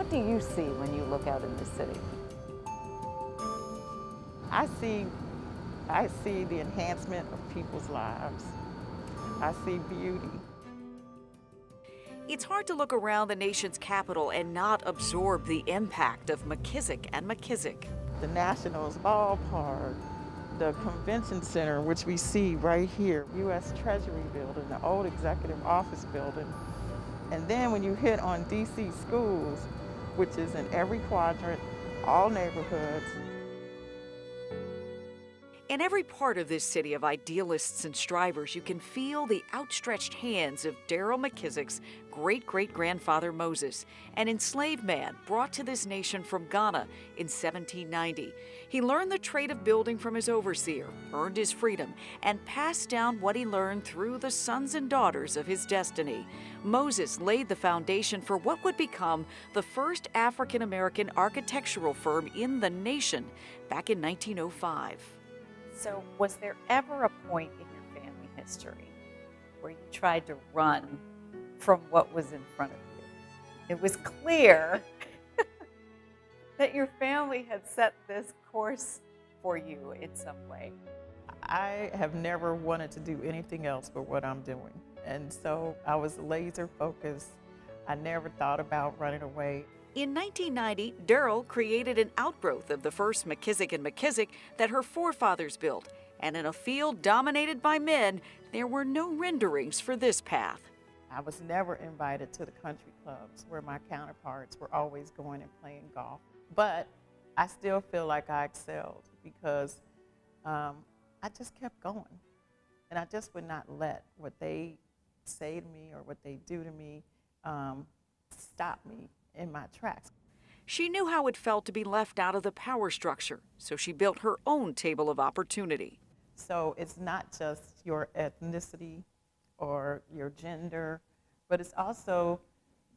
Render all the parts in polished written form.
What do you see when you look out in the city? I see the enhancement of people's lives. I see beauty. It's hard to look around the nation's capital and not absorb the impact of McKissack and McKissack. The Nationals ballpark, the convention center, which we see right here, U.S. Treasury building, the old executive office building. And then when you hit on D.C. schools, which is in every quadrant, all neighborhoods. In every part of this city of idealists and strivers, you can feel the outstretched hands of Deryl McKissack's great-great-grandfather Moses, an enslaved man brought to this nation from Ghana in 1790. He learned the trade of building from his overseer, earned his freedom, and passed down what he learned through the sons and daughters of his destiny. Moses laid the foundation for what would become the first African-American architectural firm in the nation back in 1905. So was there ever a point in your family history where you tried to run from what was in front of you? It was clear that your family had set this course for you in some way. I have never wanted to do anything else but what I'm doing. And so I was laser focused. I never thought about running away. In 1990, Deryl created an outgrowth of the first McKissack McKissack that her forefathers built. And in a field dominated by men, there were no renderings for this path. I was never invited to the country clubs where my counterparts were always going and playing golf. But I still feel like I excelled because I just kept going. And I just would not let what they say to me or what they do to me stop me in my tracks. She knew how it felt to be left out of the power structure, so she built her own table of opportunity. So it's not just your ethnicity or your gender, but it's also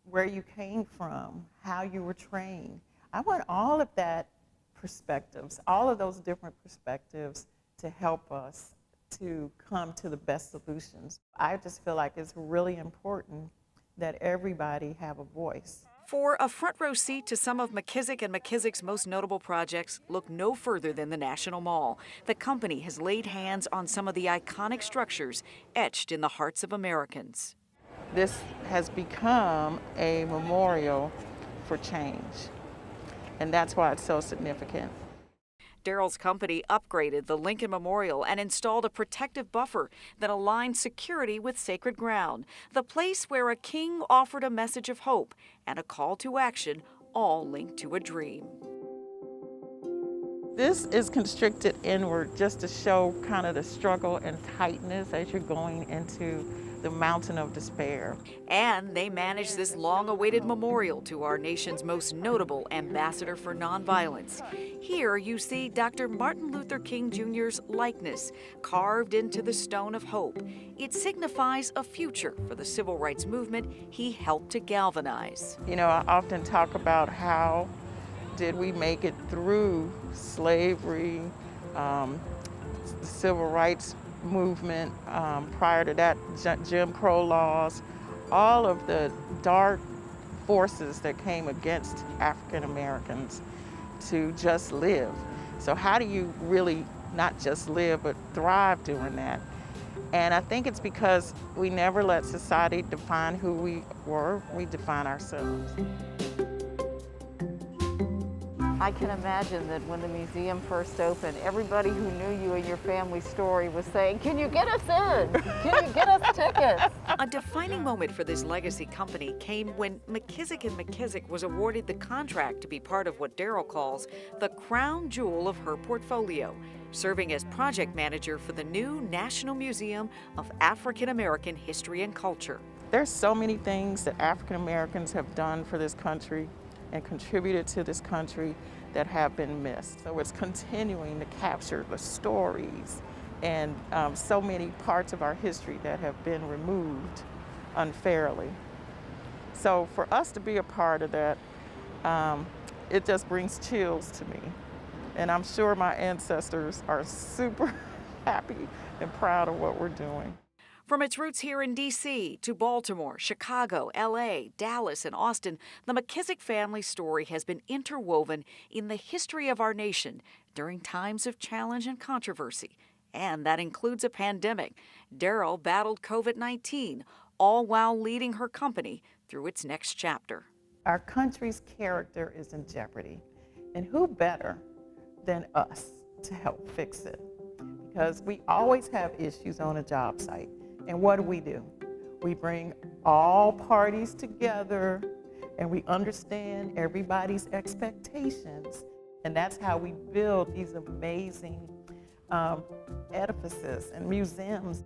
where you came from, how you were trained. I want all of that perspectives, all of those different perspectives to help us to come to the best solutions. I just feel like it's really important that everybody have a voice. For a front row seat to some of McKissack McKissack's most notable projects, look no further than the National Mall. The company has laid hands on some of the iconic structures etched in the hearts of Americans. This has become a memorial for change, and that's why it's so significant. Deryl's company upgraded the Lincoln Memorial and installed a protective buffer that aligned security with sacred ground, the place where a king offered a message of hope and a call to action, all linked to a dream. This is constricted inward just to show kind of the struggle and tightness as you're going into the mountain of despair. And they managed this long-awaited memorial to our nation's most notable ambassador for nonviolence. Here you see Dr. Martin Luther King Jr.'s likeness carved into the stone of hope. It signifies a future for the civil rights movement he helped to galvanize. You know, I often talk about how did we make it through slavery, the civil rights movement, prior to that, Jim Crow laws, all of the dark forces that came against African Americans to just live. So how do you really not just live, but thrive doing that? And I think it's because we never let society define who we were, we define ourselves. I can imagine that when the museum first opened, everybody who knew you and your family story was saying, "Can you get us in? Can you get us tickets?" A defining moment for this legacy company came when McKissack McKissack was awarded the contract to be part of what Deryl calls the crown jewel of her portfolio, serving as project manager for the new National Museum of African American History and Culture. There's so many things that African Americans have done for this country and contributed to this country that have been missed. So it's continuing to capture the stories and so many parts of our history that have been removed unfairly. So for us to be a part of that, it just brings chills to me. And I'm sure my ancestors are super happy and proud of what we're doing. From its roots here in D.C. to Baltimore, Chicago, L.A., Dallas, and Austin, the McKissack family story has been interwoven in the history of our nation during times of challenge and controversy. And that includes a pandemic. Deryl battled COVID-19, all while leading her company through its next chapter. Our country's character is in jeopardy, and who better than us to help fix it? Because we always have issues on a job site. And what do? We bring all parties together and we understand everybody's expectations. And that's how we build these amazing edifices and museums.